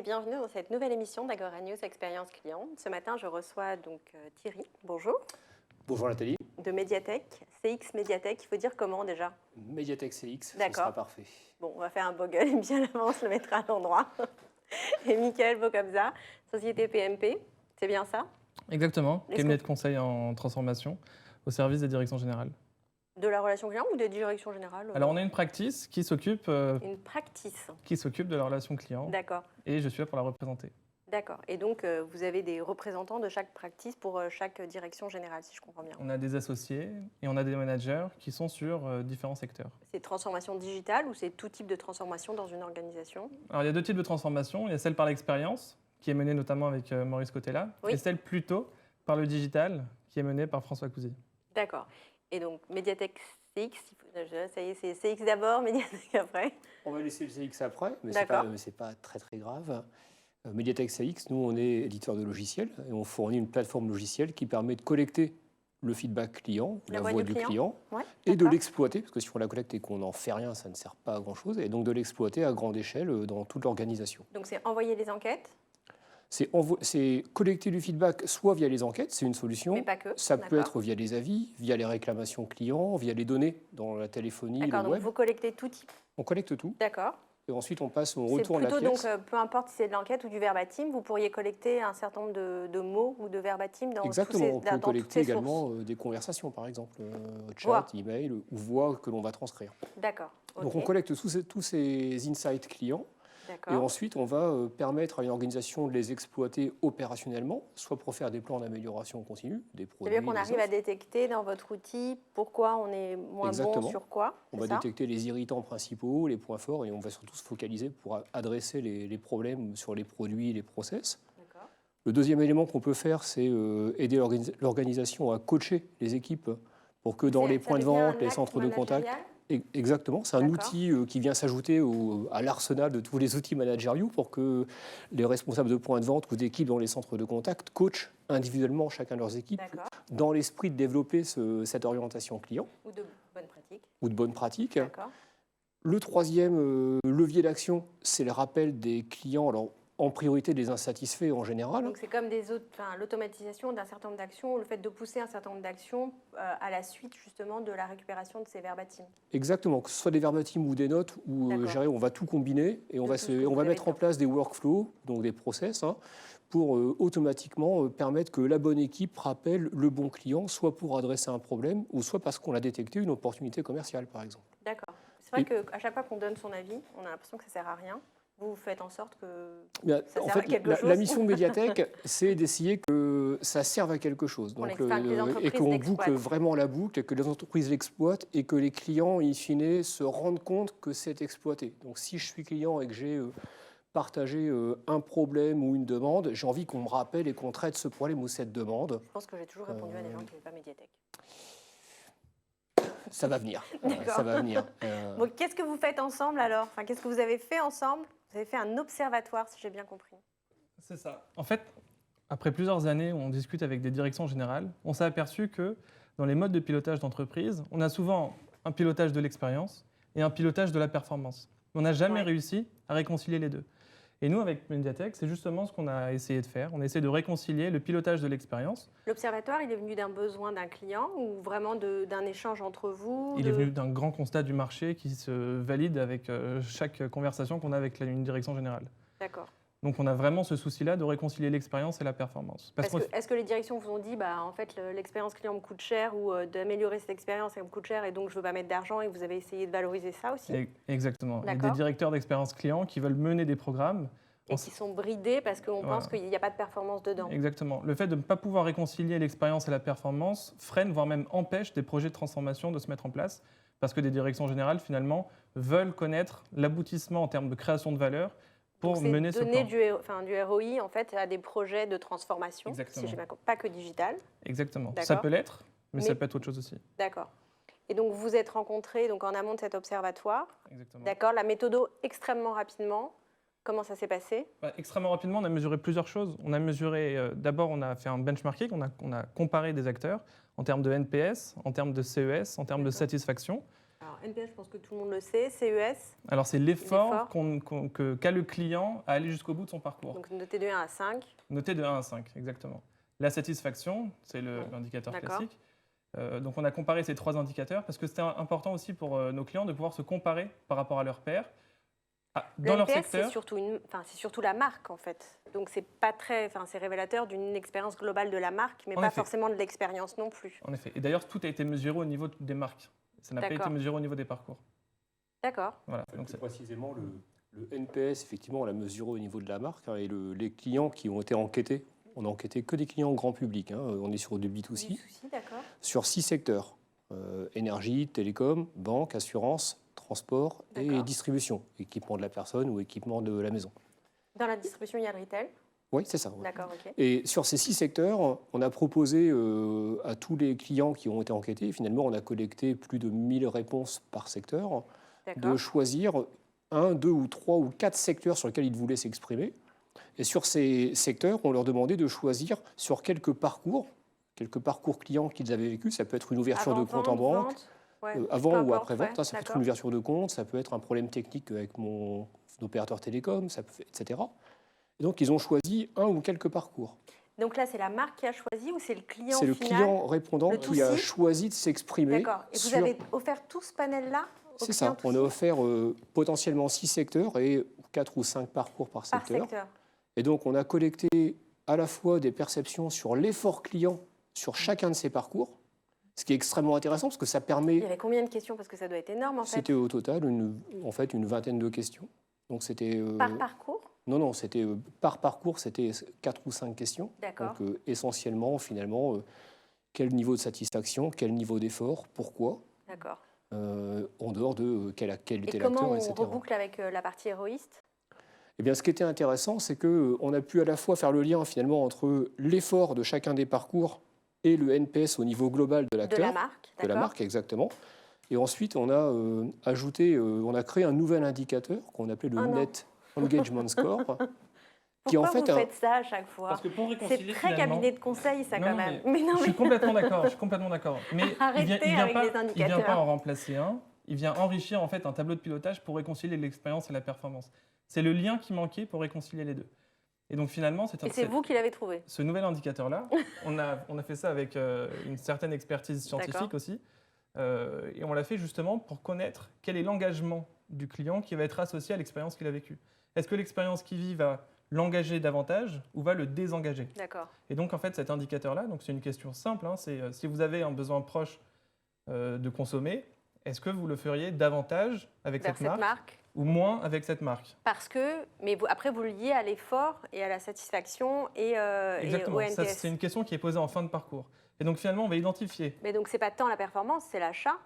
et bienvenue dans cette nouvelle émission d'Agora News Expérience Client. Ce matin, je reçois donc Thierry, bonjour, Bonjour Nathalie. de Mediatek, CX Mediatek. Il faut dire comment déjà? Mediatek CX, ce D'accord. sera parfait. Bon, on va faire un beau gueule et bien avant, on se le mettra à l'endroit. Et Mickaël Bocobza, société PMP, c'est bien ça? Exactement, Est-ce cabinet de conseil en transformation au service des directions générales. De la relation client ou des directions générales? Alors on a une practice qui s'occupe Une practice. de la relation client D'accord. et je suis là pour la représenter. D'accord. Et donc, vous avez des représentants de chaque practice pour chaque direction générale, si je comprends bien. On a des associés et on a des managers qui sont sur différents secteurs. C'est transformation digitale ou c'est tout type de transformation dans une organisation? Alors il y a deux types de transformations. Il y a celle par l'expérience, qui est menée notamment avec Maurice Cotella, Oui. et celle plutôt par le digital, qui est menée par François Cousy. D'accord. Et donc, Mediatek CX, ça y est, c'est CX d'abord, Mediatek après. On va laisser le CX après, mais D'accord. c'est pas très très grave. Mediatek CX, nous on est éditeur de logiciels et on fournit une plateforme logicielle qui permet de collecter le feedback client, La la voix voix du du client, Ouais, et de d'accord. l'exploiter, parce que si on la collecte et qu'on n'en fait rien, ça ne sert pas à grand chose, et donc de l'exploiter à grande échelle dans toute l'organisation. Donc, c'est envoyer les enquêtes, C'est collecter du feedback soit via les enquêtes, c'est une solution. mais pas que. Ça peut D'accord. être via les avis, via les réclamations clients, via les données dans la téléphonie, le D'accord, donc web. vous collectez tout type. On collecte tout D'accord. et ensuite on passe, on C'est retourne la plutôt pièce. donc, peu importe si c'est de l'enquête ou du verbatim, vous pourriez collecter un certain nombre de mots ou de verbatim dans Exactement, on tous ces, peut dans toutes collecter ces sources. également des conversations, par exemple, chat, Voix. email ou voix que l'on va transcrire. D'accord. Donc ok, on collecte tous ces insights clients et D'accord. ensuite on va permettre à une organisation de les exploiter opérationnellement, soit pour faire des plans d'amélioration continue, des produits, C'est-à-dire qu'on des arrive à offres. détecter dans votre outil pourquoi on est moins bon Exactement. sur quoi. On c'est va ça détecter les irritants principaux, les points forts et on va surtout se focaliser pour adresser les problèmes sur les produits et les process. D'accord. Le deuxième élément qu'on peut faire, c'est aider l'organisation à coacher les équipes pour que dans les Ça points de devient vente, un les acte centres de contact. managérial. Exactement, c'est un D'accord. outil qui vient s'ajouter à l'arsenal de tous les outils managériaux pour que les responsables de points de vente ou d'équipes dans les centres de contact coachent individuellement chacun de leurs équipes D'accord. dans l'esprit de développer cette orientation client Ou de bonnes pratiques. ou de bonnes pratiques. D'accord. Le troisième levier d'action, c'est le rappel des clients, alors en priorité des insatisfaits en général. Donc c'est comme l'automatisation d'un certain nombre d'actions, ou le fait de pousser un certain nombre d'actions à la suite justement de la récupération de ces verbatims. Exactement, que ce soit des verbatim ou des notes, où D'accord. on va tout combiner et on De va, tout ce que on vous va avez mettre en dedans. place des workflows, donc des process, pour automatiquement permettre que la bonne équipe rappelle le bon client, soit pour adresser un problème, ou soit parce qu'on a détecté une opportunité commerciale, par exemple. D'accord. C'est vrai qu'à chaque fois qu'on donne son avis, on a l'impression que ça ne sert à rien. Vous faites en sorte que Bien, ça en serve à fait, quelque chose. la mission de Mediatek, c'est d'essayer que ça serve à quelque chose. Qu'on Donc, exploite, les entreprises et qu'on l'exploitent. boucle vraiment la boucle, et que les entreprises l'exploitent, et que les clients, in fine, se rendent compte que c'est exploité. Donc, si je suis client et que j'ai partagé un problème ou une demande, j'ai envie qu'on me rappelle et qu'on traite ce problème ou cette demande. Je pense que j'ai toujours répondu à des gens qui n'avaient pas Mediatek. Ça va venir. D'accord. Ça va venir. Bon, qu'est-ce que vous faites ensemble alors? Enfin, qu'est-ce que vous avez fait ensemble? Vous avez fait un observatoire, si j'ai bien compris. C'est ça. En fait, après plusieurs années où on discute avec des directions générales, on s'est aperçu que dans les modes de pilotage d'entreprise, on a souvent un pilotage de l'expérience et un pilotage de la performance. On n'a jamais Ouais. réussi à réconcilier les deux. Et nous, avec Mediatek, c'est justement ce qu'on a essayé de faire. On a essayé de réconcilier le pilotage de l'expérience. L'observatoire, il est venu d'un besoin d'un client ou vraiment d'un échange entre vous? Il est venu d'un grand constat du marché qui se valide avec chaque conversation qu'on a avec une direction générale. D'accord. Donc on a vraiment ce souci-là de réconcilier l'expérience et la performance. Est-ce que les directions vous ont dit, en fait, l'expérience client me coûte cher ou d'améliorer cette expérience, elle me coûte cher et donc je ne veux pas mettre d'argent et vous avez essayé de valoriser ça aussi? Exactement. Et D'accord. des directeurs d'expérience client qui veulent mener des programmes. Et qui sont bridés parce qu'on pense qu'il n'y a pas de performance dedans. Exactement. Le fait de ne pas pouvoir réconcilier l'expérience et la performance freine, voire même empêche des projets de transformation de se mettre en place parce que des directions générales, finalement, veulent connaître l'aboutissement en termes de création de valeur pour mener ce plan. Donner du ROI en fait, à des projets de transformation, Exactement. si j'ai bien compris, pas que digital. Exactement. D'accord. Ça peut l'être, mais ça peut être autre chose aussi. D'accord. Et donc, vous êtes rencontrés donc, en amont de cet observatoire. Exactement. D'accord. La méthodo extrêmement rapidement. Comment ça s'est passé? Extrêmement rapidement, on a mesuré plusieurs choses. On a mesuré, d'abord, on a fait un benchmarking, on a comparé des acteurs en termes de NPS, en termes de CES, en termes de satisfaction. Alors, NPS, je pense que tout le monde le sait. CES, Alors, c'est l'effort qu'a le client à aller jusqu'au bout de son parcours. donc noté de 1 à 5. Noté de 1 à 5, exactement. La satisfaction, c'est l'indicateur D'accord. classique. Donc, on a comparé ces 3 indicateurs parce que c'était important aussi pour nos clients de pouvoir se comparer par rapport à leurs pairs. Dans Le leur NPS, secteur. c'est surtout la marque, en fait. Donc, c'est révélateur d'une expérience globale de la marque, mais En pas effet. forcément de l'expérience non plus. En effet. Et d'ailleurs, tout a été mesuré au niveau des marques. Ça n'a pas été D'accord. mesuré au niveau des parcours. D'accord. Voilà. Donc, Plus précisément, le NPS, effectivement, on l'a mesuré au niveau de la marque. Et les clients qui ont été enquêtés, on a enquêté que des clients grand public. On est sur du B2C. B2C, d'accord. Sur 6 secteurs. Énergie, télécom, banque, assurance, transport et D'accord. distribution. Équipement de la personne ou équipement de la maison. Dans la distribution, il y a le retail. Oui, c'est ça. Ouais. D'accord, ok. Et sur ces 6 secteurs, on a proposé à tous les clients qui ont été enquêtés, finalement on a collecté plus de 1000 réponses par secteur, de D'accord. choisir 1, 2 ou 3 ou 4 secteurs sur lesquels ils voulaient s'exprimer. Et sur ces secteurs, on leur demandait de choisir sur quelques parcours clients qu'ils avaient vécu. Ça peut être une ouverture de compte en Avant-vente, banque, vente, ouais, avant peu ou importe, après vente. ouais, Ça peut être d'accord. une ouverture de compte, ça peut être un problème technique avec mon opérateur télécom, etc. Et donc, ils ont choisi un ou quelques parcours. Donc là, c'est la marque qui a choisi ou c'est le client C'est le final? client répondant le qui a to-C. choisi de s'exprimer. D'accord. Et vous sur- avez offert tout ce panel-là au C'est client ça. On a to-C offert potentiellement 6 secteurs et 4 ou 5 parcours par par secteur. secteur. Et donc, on a collecté à la fois des perceptions sur l'effort client sur chacun de ces parcours, ce qui est extrêmement intéressant parce que ça Il y permet. avait combien de questions? Parce que ça doit être énorme, en fait. C'était au total une vingtaine de questions. Donc, c'était. Par parcours? Non, c'était par parcours, c'était 4 ou 5 questions. D'accord. Donc, essentiellement, finalement, quel niveau de satisfaction, quel niveau d'effort, pourquoi, D'accord. en dehors de quel Et était comment l'acteur, on etc. reboucle avec la partie héroïste? Eh bien, ce qui était intéressant, c'est qu'on a pu à la fois faire le lien finalement entre l'effort de chacun des parcours et le NPS au niveau global de De l'acteur, la marque, de la d'accord. marque exactement. Et ensuite, on a on a créé un nouvel indicateur qu'on appelait le Oh non. Net Engagement Score, Pourquoi qui est en fait vous faites ça à chaque fois? Parce que pour C'est réconcilier très finalement- cabinet de conseil, ça, Non, quand non, même. mais Mais non, Je suis mais complètement d'accord. Je suis complètement d'accord. Mais Arrêtez avec les il vient indicateurs. pas en remplacer un. Il vient enrichir en fait un tableau de pilotage pour réconcilier l'expérience et la performance. C'est le lien qui manquait pour réconcilier les deux. Et donc finalement, et c'est vous qui l'avez trouvé. ce nouvel indicateur-là, on a fait ça avec une certaine expertise scientifique D'accord. aussi. Et on l'a fait justement pour connaître quel est l'engagement du client qui va être associé à l'expérience qu'il a vécue. Est-ce que l'expérience qu'il vit va l'engager davantage ou va le désengager? D'accord. Et donc en fait cet indicateur-là, donc c'est une question simple, c'est si vous avez un besoin proche de consommer, est-ce que vous le feriez davantage avec Vers cette marque, marque. ou moins avec cette marque? Parce que, mais après, vous le liez à l'effort et à la satisfaction et Exactement, au ça, NPS. c'est une question qui est posée en fin de parcours. Et donc finalement on va identifier. Mais donc, c'est pas tant la performance, c'est l'achat.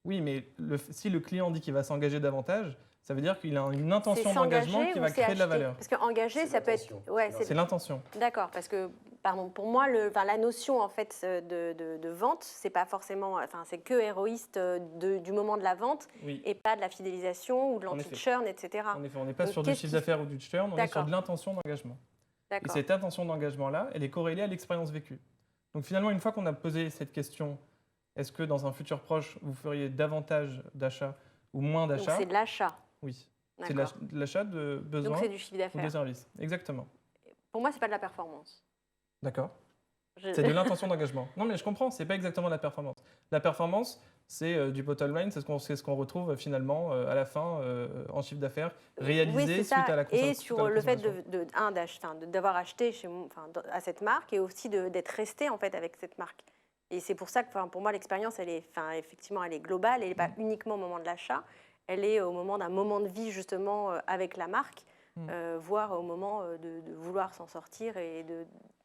Oui, mais si le client dit qu'il va s'engager davantage, ça veut dire qu'il a une intention C'est s'engager d'engagement qui ou va c'est créer de la acheter? valeur. Parce qu'engager, C'est ça peut être. l'intention. Ouais, C'est l'intention. D'accord, parce que, pardon, pour moi, la notion en fait de vente, c'est pas forcément, c'est que héroïste du moment de la vente Oui. et pas de la fidélisation ou de En effet. l'anti-churn, etc. En effet, on n'est pas Donc, sur du qu'est-ce chiffre qui- d'affaires ou du churn, on est sur D'accord. de l'intention d'engagement. Et D'accord. cette intention d'engagement-là, elle est corrélée à l'expérience vécue. Donc finalement, une fois qu'on a posé cette question, est-ce que dans un futur proche, vous feriez davantage d'achats ou moins Donc d'achats? c'est de l'achat. Oui. C'est de D'accord. l'achat de Donc besoins c'est du chiffre ou des d'affaires. services. Exactement. Pour moi, c'est pas de la performance. D'accord. Je- C'est de l'intention d'engagement. Non, mais je comprends, c'est pas exactement de la performance. La performance, c'est du bottom line, c'est ce qu'on retrouve finalement à la fin en chiffre d'affaires réalisé Oui, c'est suite ça. à la Et consommation. sur le fait d'avoir acheté à cette marque et aussi d'être resté en fait avec cette marque. Et c'est pour ça que pour moi l'expérience effectivement elle est globale, elle n'est pas uniquement au moment de l'achat, elle est au moment d'un moment de vie justement avec la marque, voire au moment de vouloir s'en sortir et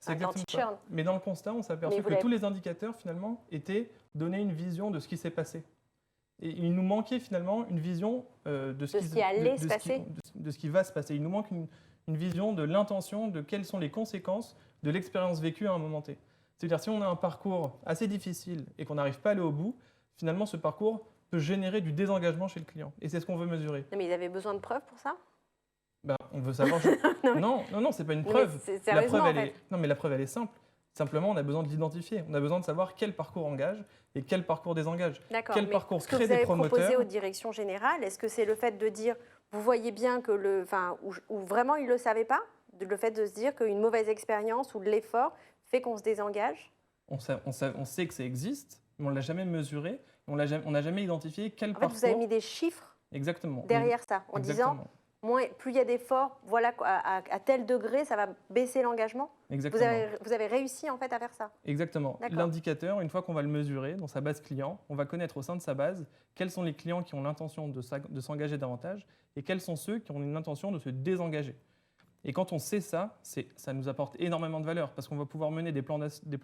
C'est exactement ça. d'anti-churn. Mais dans le constat, on s'est Mais aperçu vous que l'avez- tous les indicateurs, finalement, étaient donner une vision de ce qui s'est passé. Et il nous manquait finalement une vision de ce qui allait se de passer. de ce qui va se passer. Il nous manque une vision de l'intention, de quelles sont les conséquences de l'expérience vécue à un moment T. C'est-à-dire, si on a un parcours assez difficile et qu'on n'arrive pas à aller au bout, finalement, ce parcours peut générer du désengagement chez le client. Et c'est ce qu'on veut mesurer. Non, mais ils avaient besoin de preuves pour ça? Ben, on veut savoir... Non, c'est pas une Non, mais preuve. c'est- La sérieusement, preuve, en fait. non, mais la preuve, elle est simple. Simplement, on a besoin de l'identifier. On a besoin de savoir quel parcours engage et quel parcours désengage. D'accord. Quel mais parcours ce que crée vous des avez proposé promoteurs. aux directions générales, est-ce que c'est le fait de dire, vous voyez bien que ou vraiment ils ne le savaient pas, le fait de se dire qu'une mauvaise expérience ou de l'effort fait qu'on se désengage? On sait que ça existe, mais on ne l'a jamais mesuré. On n'a jamais identifié quel En fait, parcours. vous avez mis des chiffres Exactement. derrière ça, en disant, plus il y a d'efforts, voilà, à tel degré, ça va baisser l'engagement. Exactement. Vous avez réussi en fait à faire ça. Exactement. D'accord. L'indicateur, une fois qu'on va le mesurer dans sa base client, on va connaître au sein de sa base quels sont les clients qui ont l'intention de s'engager davantage et quels sont ceux qui ont une intention de se désengager. Et quand on sait ça, ça nous apporte énormément de valeur parce qu'on va pouvoir mener des plans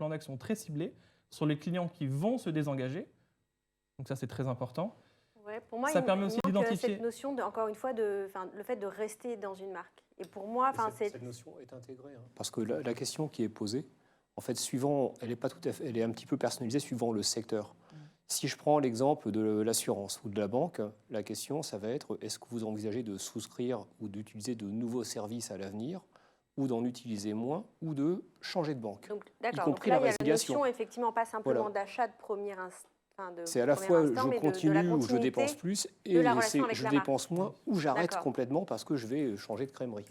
d'action très ciblés sur les clients qui vont se désengager. Donc ça, c'est très important. Ouais, pour moi, ça permet aussi d'identifier cette notion, encore une fois, le fait de rester dans une marque. Et pour moi, cette notion est intégrée. Parce que la question qui est posée, en fait, elle est pas tout à fait, elle est un petit peu personnalisée suivant le secteur. Si je prends l'exemple de l'assurance ou de la banque, la question, ça va être est-ce que vous envisagez de souscrire ou d'utiliser de nouveaux services à l'avenir, ou d'en utiliser moins, ou de changer de banque, y compris la résiliation. Il y a la notion, effectivement, pas simplement d'achat de premier instant. C'est à la fois je continue ou je dépense plus, et je dépense moins ou j'arrête complètement parce que je vais changer de crèmerie.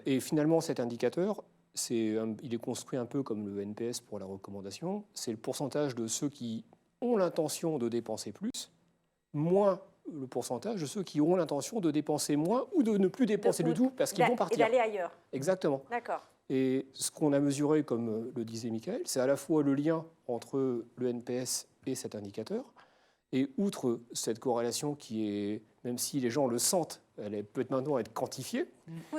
Et finalement, cet indicateur, il est construit un peu comme le NPS pour la recommandation. C'est le pourcentage de ceux qui ont l'intention de dépenser plus, moins le pourcentage de ceux qui auront l'intention de dépenser moins ou de ne plus dépenser du tout parce qu'ils vont partir. Et d'aller ailleurs. Exactement. D'accord. Et ce qu'on a mesuré, comme le disait Michael, c'est à la fois le lien entre le NPS et cet indicateur. Et outre cette corrélation qui est, même si les gens le sentent, elle peut maintenant être quantifiée,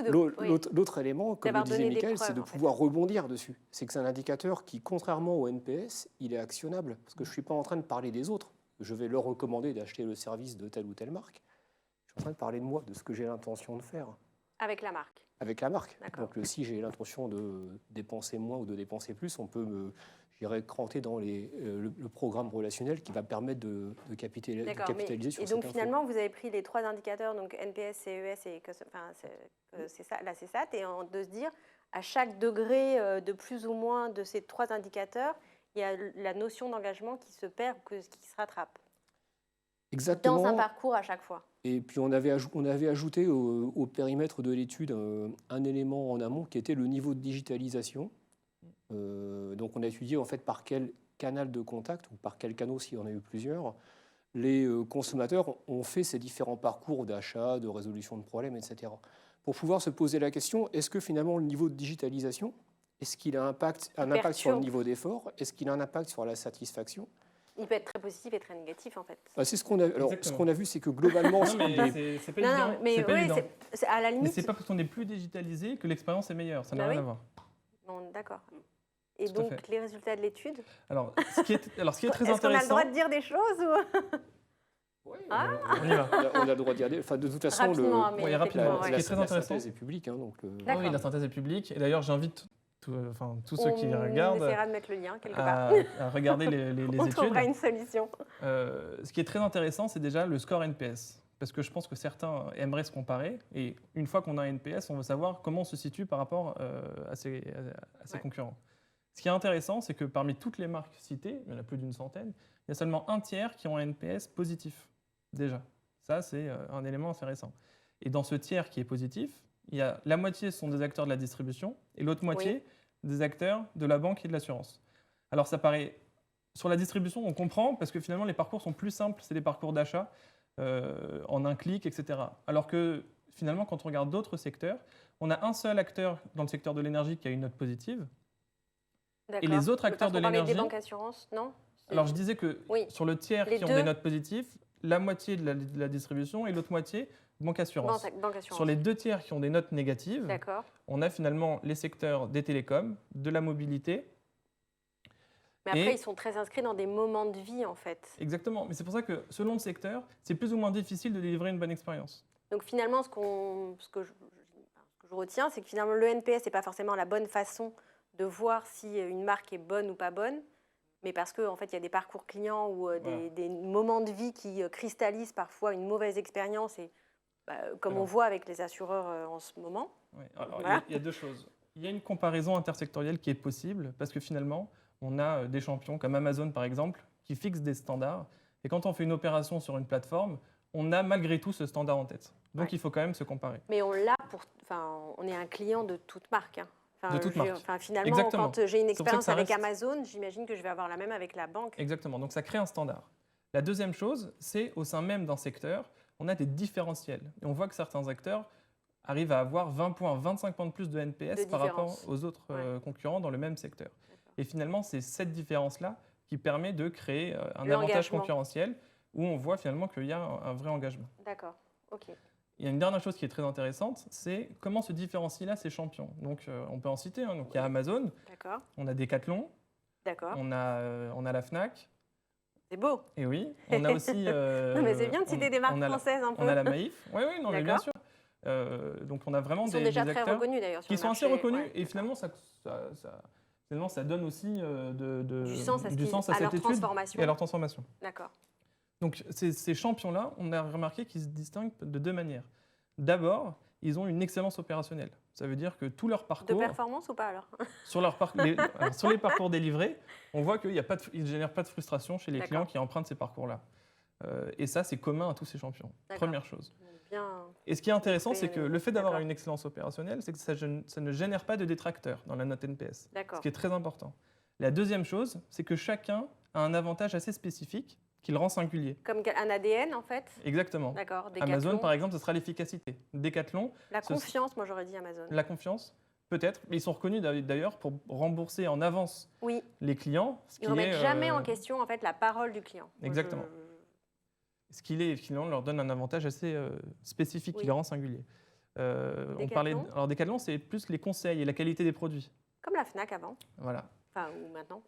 l'autre élément, comme le disait Michael, c'est de pouvoir rebondir dessus. C'est que c'est un indicateur qui, contrairement au NPS, il est actionnable. Parce que je ne suis pas en train de parler des autres. Je vais leur recommander d'acheter le service de telle ou telle marque. Je suis en train de parler de moi, de ce que j'ai l'intention de faire. Avec la marque. Avec la marque. Donc si j'ai l'intention de dépenser moins ou de dépenser plus, on peut cranter dans le programme relationnel qui va permettre de capitaliser sur cette info. Et donc finalement, vous avez pris les 3 indicateurs, donc NPS, CES et c'est ça, la CSAT, et de se dire, à chaque degré de plus ou moins de ces 3 indicateurs, il y a la notion d'engagement qui se perd ou qui se rattrape. Exactement. Dans un parcours à chaque fois. Et puis on avait ajouté au périmètre de l'étude un élément en amont qui était le niveau de digitalisation. Donc on a étudié en fait par quel canal de contact ou par quel canal, s'il y en a eu plusieurs, les consommateurs ont fait ces différents parcours d'achat, de résolution de problèmes, etc. Pour pouvoir se poser la question, est-ce que finalement le niveau de digitalisation, est-ce qu'il a un impact sur le niveau d'effort? Est-ce qu'il a un impact sur la satisfaction? Il peut être très positif et très négatif, en fait. C'est ce qu'on a. Alors, ce qu'on a vu, c'est que globalement, c'est pas évident. Mais c'est à la limite. Mais c'est pas parce qu'on est plus digitalisé que l'expérience est meilleure. Ça n'a rien à voir. Bon, d'accord. Et donc, les résultats de l'étude? Alors, ce qui est très intéressant. Est-ce qu'on a le droit de dire des choses Oui, on y va. On a le droit de dire des. Enfin, de toute façon, rapidement. Ce qui est très intéressant. La synthèse est publique, donc. Oui, la synthèse est publique. Et d'ailleurs, j'invite tous ceux qui regardent, on essaiera de mettre le lien quelque part. À regarder les études. On trouvera une solution. Ce qui est très intéressant, c'est déjà le score NPS. Parce que je pense que certains aimeraient se comparer. Et une fois qu'on a un NPS, on veut savoir comment on se situe par rapport à ses concurrents. Ce qui est intéressant, c'est que parmi toutes les marques citées, il y en a plus d'une centaine, il y a seulement un tiers qui ont un NPS positif, déjà. Ça, c'est un élément intéressant. Et dans ce tiers qui est positif, il y a la moitié sont des acteurs de la distribution et l'autre moitié des acteurs de la banque et de l'assurance. Alors ça paraît, sur la distribution, on comprend parce que finalement les parcours sont plus simples, c'est des parcours d'achat en un clic, etc. Alors que finalement, quand on regarde d'autres secteurs, on a un seul acteur dans le secteur de l'énergie qui a une note positive. Et les autres acteurs de l'énergie. Des banques assurances, non? Alors je disais que sur le tiers qui ont des notes positives, la moitié de la distribution et l'autre moitié banque assurance. Sur les 2 tiers qui ont des notes négatives, on a finalement les secteurs des télécoms, de la mobilité. Mais après, ils sont très inscrits dans des moments de vie, en fait. Exactement. Mais c'est pour ça que selon le secteur, c'est plus ou moins difficile de délivrer une bonne expérience. Donc finalement, ce que je retiens, c'est que finalement, le NPS n'est pas forcément la bonne façon de voir si une marque est bonne ou pas bonne, mais parce qu'en fait, il y a des parcours clients ou des moments de vie qui cristallisent parfois une mauvaise expérience, et comme on voit avec les assureurs en ce moment. Oui. Alors, il y a 2 choses. Il y a une comparaison intersectorielle qui est possible parce que finalement, on a des champions comme Amazon par exemple qui fixent des standards. Et quand on fait une opération sur une plateforme, on a malgré tout ce standard en tête. Donc Ouais. il faut quand même se comparer. Mais on l'a on est un client de toute marque. Hein. De toute marque. Finalement, Exactement. quand j'ai une C'est pour ça que expérience ça avec reste- Amazon, j'imagine que je vais avoir la même avec la banque. Exactement, donc ça crée un standard. La deuxième chose, c'est au sein même d'un secteur, on a des différentiels. Et on voit que certains acteurs arrivent à avoir 20 points, 25 points de plus de NPS De par rapport différence. aux autres concurrents dans le même secteur. D'accord. Et finalement, c'est cette différence-là qui permet de créer un avantage L'engagement. concurrentiel où on voit finalement qu'il y a un vrai engagement. D'accord, ok. Il y a une dernière chose qui est très intéressante, c'est comment se différencient là ces champions. Donc on peut en citer, hein. Donc, il y a Amazon, D'accord, on a Decathlon, d'accord. on a la Fnac, C'est beau. et oui, on a aussi... Non, mais c'est bien de citer des marques on a la- françaises un peu. On a la Maïf, oui, non, mais bien D'accord. sûr. Donc on a vraiment Ils sont des déjà des très acteurs reconnus d'ailleurs. sur qui le sont assez marché. reconnus Ouais, et finalement finalement, ça donne aussi du sens à, du sens à à leur cette étude transformation. et à leur transformation. D'accord. Donc ces champions-là, on a remarqué qu'ils se distinguent de deux manières. D'abord, ils ont une excellence opérationnelle. Ça veut dire que tout leur De parcours, performance ou pas alors? sur les parcours délivrés, on voit qu'ils ne génèrent pas de frustration chez les D'accord. clients qui empruntent ces parcours-là. Et ça, c'est commun à tous ces champions. D'accord. Première chose. Bien. Et ce qui est intéressant, c'est que le fait d'avoir D'accord. une excellence opérationnelle, c'est que ça ne génère pas de détracteurs dans la note NPS, D'accord. ce qui est très important. La deuxième chose, c'est que chacun a un avantage assez spécifique qui le rend singulier. Comme un ADN en fait. Exactement. D'accord. Amazon, Decathlon. par exemple, ce sera l'efficacité. Decathlon, La ce- confiance, moi j'aurais dit Amazon. la confiance, peut-être. Mais ils sont reconnus d'ailleurs pour rembourser en avance Oui. les clients, Ils ne remettent jamais en question en fait la parole du client. Moi, Exactement. ce qui finalement leur donne un avantage assez spécifique, Oui. qui les rend singuliers. On parlait, Decathlon. alors Decathlon, c'est plus les conseils et la qualité des produits. Comme la Fnac avant. Voilà. Enfin, ou maintenant.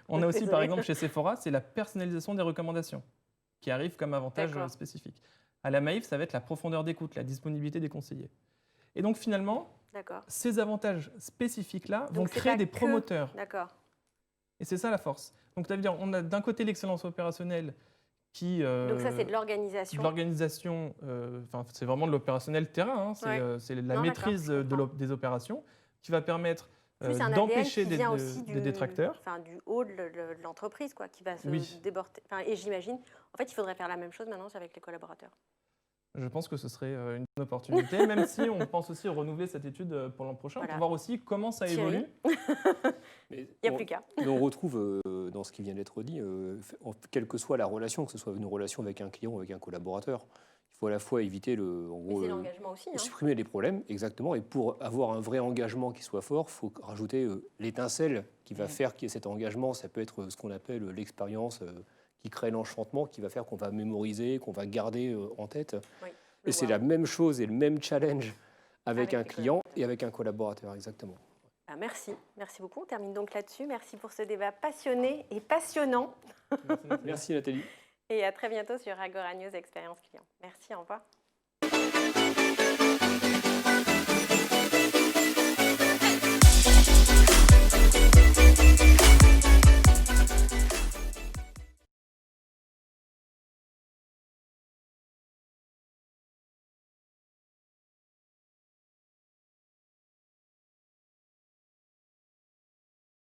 On a aussi, par Désolée. exemple, chez Sephora, c'est la personnalisation des recommandations qui arrive comme avantage D'accord. spécifique. À la Maïf, ça va être la profondeur d'écoute, la disponibilité des conseillers. Et donc, finalement, D'accord. ces avantages spécifiques-là vont Donc, c'est créer pas des que- promoteurs. D'accord. Et c'est ça la force. Donc, ça veut dire on a d'un côté l'excellence opérationnelle qui... Donc ça c'est de l'organisation. de l'organisation, c'est vraiment de l'opérationnel terrain, hein, Ouais. c'est la Non, maîtrise d'accord, je comprends. des opérations qui va permettre Plus un ADN d'empêcher qui vient aussi des détracteurs. Enfin, du haut de l'entreprise, quoi, qui va se Oui. déborder. Enfin, et j'imagine, en fait, il faudrait faire la même chose maintenant avec les collaborateurs. Je pense que ce serait une bonne opportunité, même si on pense aussi renouveler cette étude pour l'an prochain, Voilà. pour voir aussi comment ça Thierry. évolue. Mais Il n'y a on- plus qu'à. mais on retrouve dans ce qui vient d'être dit, quelle que soit la relation, que ce soit une relation avec un client ou avec un collaborateur, il faut à la fois éviter en Mais gros, c'est l'engagement aussi. Hein. supprimer les problèmes, exactement. Et pour avoir un vrai engagement qui soit fort, il faut rajouter l'étincelle qui va faire qu'il y ait cet engagement. Ça peut être ce qu'on appelle l'expérience qui crée l'enchantement, qui va faire qu'on va mémoriser, qu'on va garder en tête. Oui, Et c'est la même chose et le même challenge avec Avec un les client collaborateurs. et avec un collaborateur, exactement. Ah, merci. Merci beaucoup. On termine donc là-dessus. Merci pour ce débat passionné et passionnant. Merci Nathalie. Et à très bientôt sur Agora News Expérience Client. Merci, au revoir.